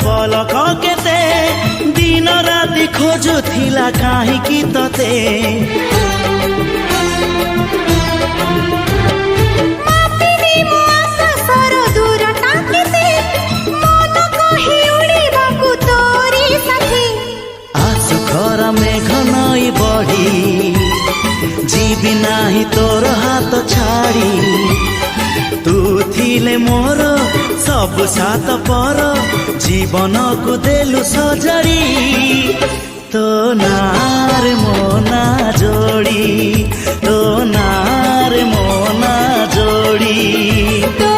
पलक केते दिन राति खोजुथिला काहींकि तते मापिनी मो आकाशर दूरता केते मन कहि उड़िबाकु तोरी साथी आसु खर मेघ नई बढी जीवी नाही तोर हाथ छाड़ी तू थिले मोर सब सात पर जीवन को देलु सजरी तो नार मोना जोड़ी तो नार मोना जोड़ी।